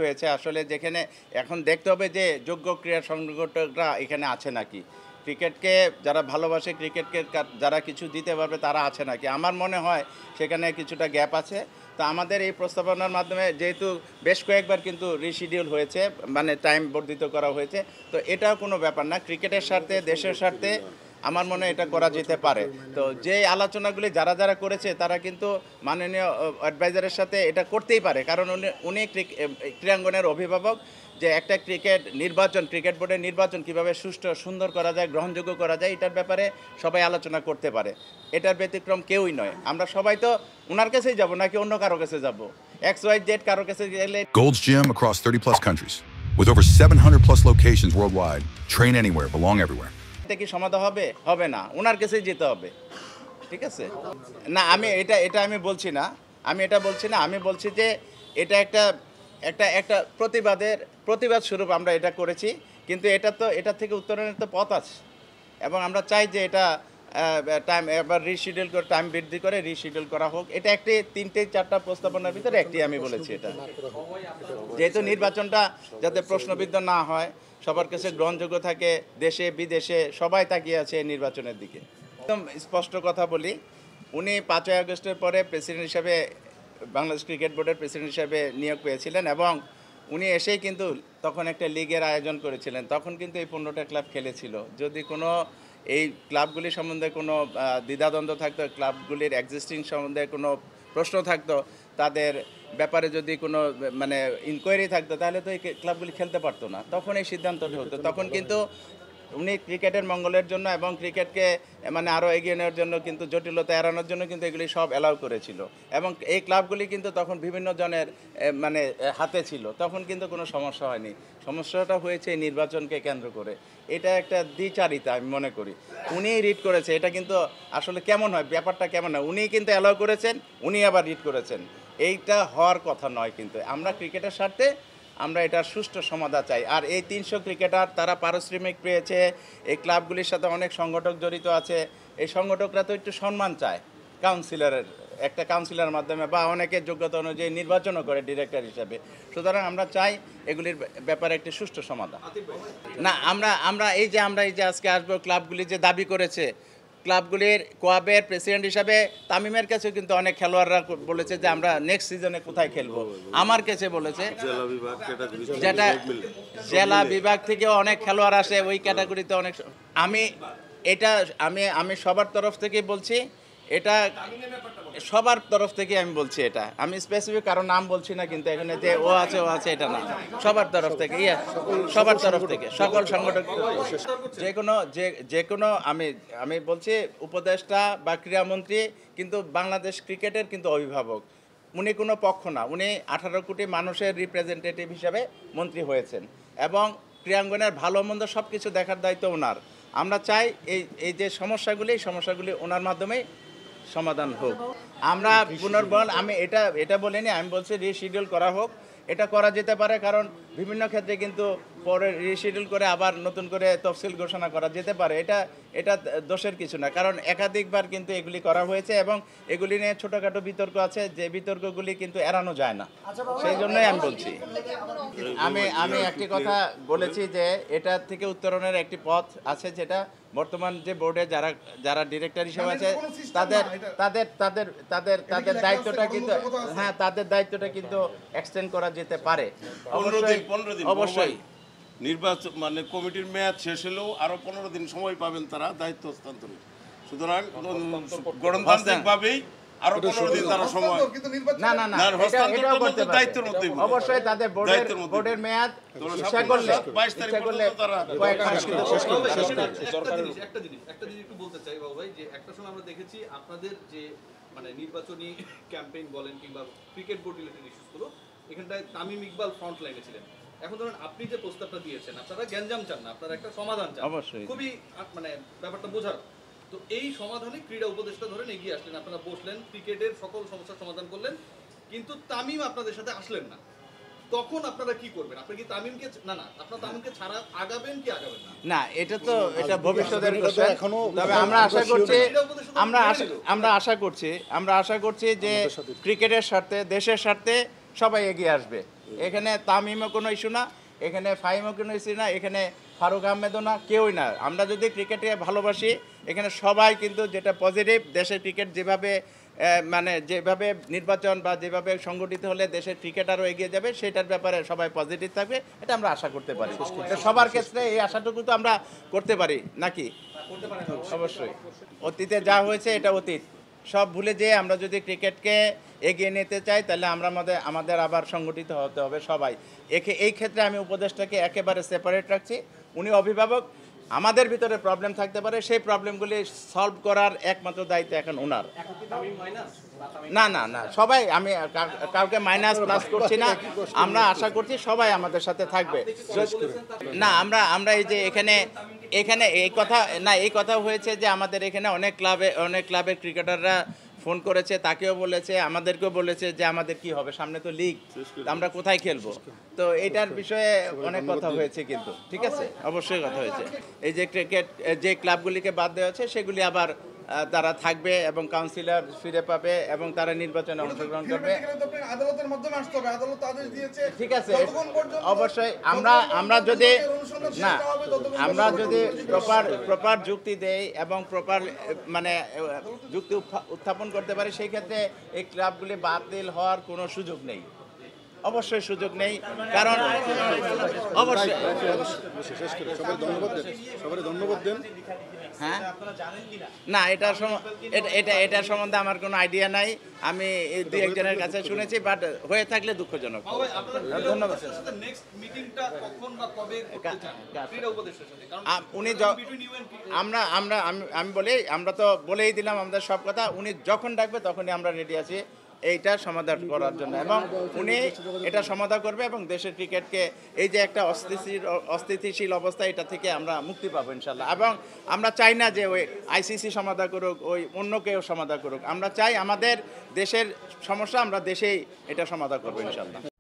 হয়েছে আসলে, যেখানে এখন দেখতে হবে যে যোগ্য ক্রীড়া সংগঠকরা এখানে আছে নাকি, ক্রিকেটকে যারা ভালোবাসে, ক্রিকেটকে যারা কিছু দিতে পারবে তারা আছে নাকি। আমার মনে হয় সেখানে কিছুটা গ্যাপ আছে। তো আমাদের এই প্রস্তাবনার মাধ্যমে যেহেতু বেশ কয়েকবার কিন্তু রিশিডিউল হয়েছে, মানে টাইম বর্ধিত করা হয়েছে, তো এটাও কোনো ব্যাপার না। ক্রিকেটের স্বার্থে, দেশের স্বার্থে আমার মনে হয় এটা করা যেতে পারে। তো যে আলোচনাগুলি যারা যারা করেছে তারা কিন্তু মাননীয় অ্যাডভাইজারের সাথে এটা করতেই পারে, কারণ উনি ক্রীড়াঙ্গনের অভিভাবক। যে একটা ক্রিকেট বোর্ডের নির্বাচন কিভাবে সুষ্ঠু সুন্দর করা যায়, গ্রহণযোগ্য করা যায়, এটার ব্যাপারে সবাই আলোচনা করতে পারে। এটার ব্যতিক্রম কেউই নয়। আমরা সবাই তো ওনার কাছেই যাব, নাকি অন্য কারো কাছে যাব? XYZ কারো কাছে গেলে Gold's Gym across 30 plus countries. With over 700 plus locations worldwide. Train anywhere, belong everywhere. এটা কি সমাধান হবে? হবে না, ওনার কাছেই যেতে হবে। ঠিক আছে? না, আমি এটা আমি বলছি না, আমি বলছি যে এটা একটা প্রতিবাদ স্বরূপ আমরা এটা করেছি, কিন্তু এটা থেকে উত্তরণের তো পথ আছে, এবং আমরা চাই যে এটা টাইম এবার টাইম বৃদ্ধি করে রিশিডিউল করা হোক। এটা একটি 3-4টা প্রস্তাবনার ভিতরে একটি আমি বলেছি। এটা যেহেতু নির্বাচনটা যাতে প্রশ্নবিদ্ধ না হয়, সবার কাছে গ্রহণযোগ্য থাকে, দেশে বিদেশে সবাই তাকিয়ে আছে এই নির্বাচনের দিকে। একদম স্পষ্ট কথা বলি, উনি 5ই আগস্টের পরে প্রেসিডেন্ট হিসাবে, বাংলাদেশ ক্রিকেট বোর্ডের প্রেসিডেন্ট হিসাবে নিয়োগ পেয়েছিলেন, এবং উনি এসেই কিন্তু তখন একটা লিগের আয়োজন করেছিলেন। তখন কিন্তু এই 15টা ক্লাব খেলেছিল। যদি কোনো এই ক্লাবগুলি সম্বন্ধে কোনো দ্বিধাদ্বন্দ্ব থাকতো, ক্লাবগুলির এক্সিস্টিং সম্বন্ধে কোনো প্রশ্ন থাকতো, তাদের ব্যাপারে যদি কোনো মানে ইনকোয়ারি থাকতো, তাহলে তো এই ক্লাবগুলি খেলতে পারতো না। তখন এই সিদ্ধান্তটা হতো। তখন কিন্তু উনি ক্রিকেটের মঙ্গলের জন্য এবং ক্রিকেটকে মানে আরও এগিয়ে নেওয়ার জন্য, কিন্তু জটিলতা এড়ানোর জন্য কিন্তু এগুলি সব অ্যালাউ করেছিল, এবং এই ক্লাবগুলি কিন্তু তখন বিভিন্ন জনের মানে হাতে ছিল। তখন কিন্তু কোনো সমস্যা হয়নি। সমস্যাটা হয়েছে এই নির্বাচনকে কেন্দ্র করে। এটা একটা দ্বিচারিতা আমি মনে করি। উনিই রিড করেছে, এটা কিন্তু আসলে কেমন হয়, ব্যাপারটা কেমন হয়, উনিই কিন্তু অ্যালাউ করেছেন, উনি আবার রিড করেছেন। এইটা হওয়ার কথা নয়। কিন্তু আমরা ক্রিকেটের স্বার্থে আমরা এটার সুষ্ঠু সমাধান চাই। আর এই 300 ক্রিকেটার তারা পারিশ্রমিক পেয়েছে, এই ক্লাবগুলির সাথে অনেক সংগঠক জড়িত আছে। এই সংগঠকরা তো একটু সম্মান চায় একটা কাউন্সিলরের মাধ্যমে, বা অনেকের যোগ্যতা অনুযায়ী নির্বাচনও করে ডিরেক্টর হিসাবে। সুতরাং আমরা চাই এগুলির ব্যাপারে একটি সুষ্ঠু সমাধান। না, আমরা এই যে আজকে আসবো, ক্লাবগুলি যে দাবি করেছে, ক্লাবগুলির কোয়াবের প্রেসিডেন্ট হিসাবে তামিমের কাছেও কিন্তু অনেক খেলোয়াড়রা বলেছে যে আমরা নেক্সট সিজনে কোথায় খেলবো। আমার কাছে বলেছে, যেটা জেলা বিভাগ থেকেও অনেক খেলোয়াড় আসে ওই ক্যাটাগরিতে অনেক। আমি সবার তরফ থেকে বলছি, এটা সবার তরফ থেকে আমি বলছি। এটা আমি স্পেসিফিক কারো নাম বলছি না, কিন্তু এখানে যে ও আছে এটা না, সবার তরফ থেকে, সবার তরফ থেকে, সকল সংগঠক, যে কোনো আমি বলছি উপদেষ্টা বা ক্রীড়ামন্ত্রী কিন্তু বাংলাদেশ ক্রিকেটের কিন্তু অভিভাবক। উনি কোনো পক্ষ না, উনি 18 কোটি মানুষের রিপ্রেজেন্টেটিভ হিসাবে মন্ত্রী হয়েছেন, এবং ক্রীড়াঙ্গনের ভালো মন্দ সব কিছু দেখার দায়িত্ব ওনার। আমরা চাই এই যে সমস্যাগুলি ওনার মাধ্যমেই সমাধান হোক। আমরা পুনর্বল আমি এটা বলিনি, আমি বলছি রিশিডিউল করা হোক। এটা করা যেতে পারে, কারণ বিভিন্ন ক্ষেত্রে কিন্তু পরে রিশিডিউল করে আবার নতুন করে তফসিল ঘোষণা করা যেতে পারে। এটা দোষের কিছু না, কারণ একাধিকবার কিন্তু এগুলি করা হয়েছে, এবং এগুলি নিয়ে ছোটোখাটো বিতর্ক আছে, যে বিতর্কগুলি কিন্তু এড়ানো যায় না। সেই জন্যই আমি বলছি, আমি একটি কথা বলেছি যে এটা থেকে উত্তরণের একটি পথ আছে, যেটা বর্তমান যে বোর্ডে যারা ডিরেক্টর হিসেবে আছে তাদের দায়িত্বটা কিন্তু, হ্যাঁ, তাদের দায়িত্বটা কিন্তু এক্সটেন্ড করা যেতে পারে। 15 দিন অবশ্যই নির্বাচন মানে কমিটির মেয়াদ শেষ হলেও আরো 15 দিন সময় পাবেন তারা দায়িত্ব হস্তান্তরে। সুতরাং গণতান্ত্রিকভাবেই আরো 15 দিন তারা সময় না এটাও করতে পারে। দায়িত্বের মধ্যে অবশ্যই তাদের বোর্ডের মেয়াদ ইচ্ছা করলে 22 তারিখ পর্যন্ত তারা একটা জিনিস একটু বলতে চাই বাবু ভাই, যে একটা সময় আমরা দেখেছি আপনাদের যে মানে নির্বাচনী ক্যাম্পেইন বলেন কিংবা ক্রিকেট বোর্ড রিলেটেড ইস্যুসগুলো, এখানটায় তামিম ইকবাল ফ্রন্ট লাইনে ছিলেন। এখন ধরুন আপনি যে প্রস্তাবটা দিয়েছেন, আপনারা গ্যাঞ্জাম চান না, আপনারা একটা সমাধান চান, খুবই মানে ব্যাপারটা বোঝার। তো এই সমাধানে ক্রীড়া উপদেষ্টা ধরেন এগিয়ে আসলেন, আপনারা বসলেন, ক্রিকেটের সকল সমস্যার সমাধান করলেন, কিন্তু তামিম আপনাদের সাথে আসলেন না। তখন আপনারা কি করবেন? আপনি কি তামিমকে আপনারা তামিমকে ছাড়া আগাবেন কি আগাবেন না? না, এটা ভবিষ্যতের কথা। তবে আমরা আশা করছি যে ক্রিকেটের স্বার্থে, দেশের স্বার্থে সবাই এগিয়ে আসবে। এখানে তামিমও কোনো ইস্যু না, এখানে ফাহিমও কোনো ইস্যু না, এখানে ফারুক আহমেদও না, কেউই না। আমরা যদি ক্রিকেটে ভালোবাসি, এখানে সবাই কিন্তু যেটা পজিটিভ, দেশের ক্রিকেট যেভাবে মানে যেভাবে নির্বাচন বা যেভাবে সংগঠিত হলে দেশের ক্রিকেট আরও এগিয়ে যাবে, সেটার ব্যাপারে সবাই পজিটিভ থাকবে, এটা আমরা আশা করতে পারি। তো সবার ক্ষেত্রে এই আশাটুকু তো আমরা করতে পারি নাকি? অবশ্যই। অতীতে যা হয়েছে এটা অতীত, সব ভুলে যেয়ে আমরা যদি ক্রিকেটকে এগিয়ে নিতে চাই, তাহলে আমরা আমাদের আবার সংগঠিত হতে হবে সবাই। এই ক্ষেত্রে আমি উপদেষ্টাকে একেবারে সেপারেট রাখছি। উনি অভিভাবক, আমাদের ভিতরে প্রবলেম থাকতে পারে, সেই প্রবলেমগুলি সলভ করার একমাত্র দায়িত্ব এখন ওনার। না না না, সবাই, আমি কাউকে মাইনাস প্লাস করছি না, আমরা আশা করছি সবাই আমাদের সাথে থাকবে। না, আমরা এই যে এখানে এই কথা হয়েছে যে আমাদের এখানে অনেক ক্লাবের ক্রিকেটাররা ফোন করেছে, তাকেও বলেছে, আমাদেরকেও বলেছে যে আমাদের কি হবে, সামনে তো লিগ, আমরা কোথায় খেলবো। তো এটার বিষয়ে অনেক কথা হয়েছে, কিন্তু ঠিক আছে, অবশ্যই কথা হয়েছে। এই যে ক্রিকেট যে ক্লাবগুলিকে বাদ দেওয়া হচ্ছে, সেগুলি আবার তারা থাকবে এবং কাউন্সিলর ফিরে পাবে এবং তারা নির্বাচনে অংশগ্রহণ করবে। আদালতের মাধ্যমে আসতে হবে, আদালত আদেশ দিয়েছে। ঠিক আছে, অবশ্যই আমরা যদি প্রপার যুক্তি দেই এবং প্রপার মানে যুক্তি উত্থাপন করতে পারি, সেই ক্ষেত্রে এই ক্লাবগুলি বাতিল হওয়ার কোনো সুযোগ নেই, অবশ্যই সুযোগ নেই। কারণ অবশ্যই সবাই ধন্যবাদ দেন। হ্যাঁ, না, এটার সম্বন্ধে আমার কোনো আইডিয়া নাই, আমি এই দুই একজনের কাছে শুনেছি, বাট হয়ে থাকলে দুঃখজনক। ধন্যবাদ। উনি আমরা তো বলেই দিলাম আমাদের সব কথা, উনি যখন ডাকবে তখনই আমরা রেডি আছি এইটা সমাধান করার জন্য, এবং উনি এটা সমাধান করবে এবং দেশের ক্রিকেটকে এই যে একটা অস্থিতিশীল অবস্থা, এটা থেকে আমরা মুক্তি পাবো ইনশাল্লাহ। এবং আমরা চাই না যে ওই আইসিসি সমাধান করুক, ওই অন্য কেউ সমাধান করুক, আমরা চাই আমাদের দেশের সমস্যা আমরা দেশেই এটা সমাধান করবো ইনশাল্লাহ।